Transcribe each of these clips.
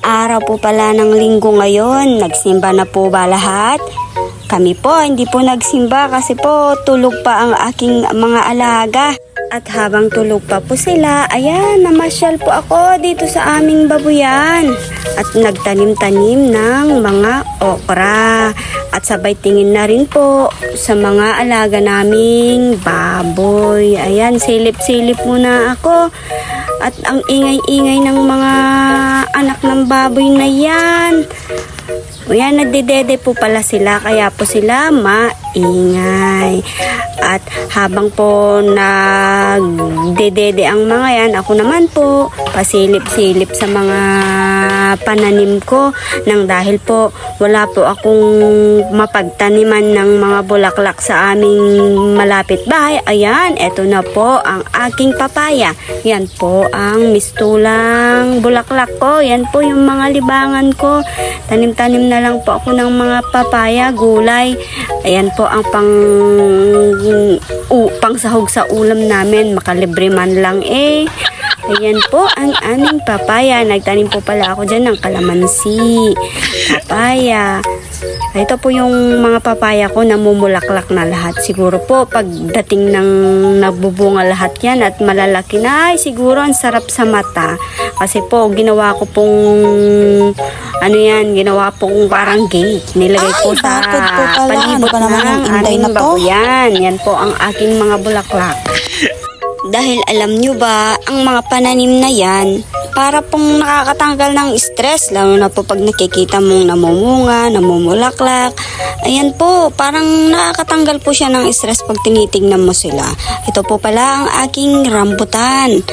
Araw po pala ng linggo ngayon. Nagsimba na po ba lahat? Kami po hindi po nagsimba kasi po tulog pa ang aking mga alaga. At habang tulog pa po sila, ayan, namasyal po ako dito sa aming babuyan. At nagtanim-tanim ng mga okra. At sabay tingin na rin po sa mga alaga naming baboy. Ayan, silip-silip muna ako. At ang ingay-ingay ng mga anak ng baboy na yan. Ayan, nagdedede po pala sila, kaya po sila maingay. At habang po nagdedede ang mga yan, ako naman po pasilip-silip sa mga pananim ko nang dahil po wala po akong mapagtaniman ng mga bulaklak sa aming malapit bahay. Ayan, eto na po ang aking papaya. Yan po ang mistulang bulaklak ko. Yan po yung mga libangan ko. Tanim-tanim na lang po ako ng mga papaya, gulay. Ayan po ang pang sahog sa ulam namin. Makalibre man lang eh. Ayan po ang aming papaya. Nagtanim po pala ako dyan ng kalamansi, papaya. Ito po yung mga papaya ko, namumulaklak na lahat. Siguro po pagdating ng nagbubunga lahat yan at malalaki na, ay siguro ang sarap sa mata. Kasi po ginawa ko pong ginawa pong parang gate. Nilagay ko sa palibot ng aming babuyan. Yan po ang aking mga bulaklak. Dahil alam nyo ba, ang mga pananim na yan, para pong nakakatanggal ng stress, lalo na po pag nakikita mong namumunga, namumulaklak. Ayan po, parang nakakatanggal po siya ng stress pag tinitingnan mo sila. Ito po pala ang aking rambutan.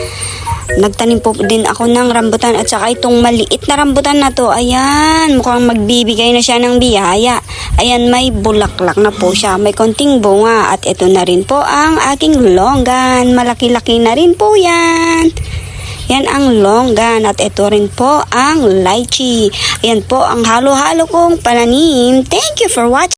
Nagtanim po din ako ng rambutan at saka itong maliit na rambutan na to, ayan, mukhang magbibigay na siya ng biyaya. Ayan, may bulaklak na po siya, may konting bunga. At ito na rin po ang aking longgan, malaki-laki na rin po yan. Yan ang longgan at ito rin po ang lychee. Ayan po ang halo-halo kong pananim. Thank you for watching.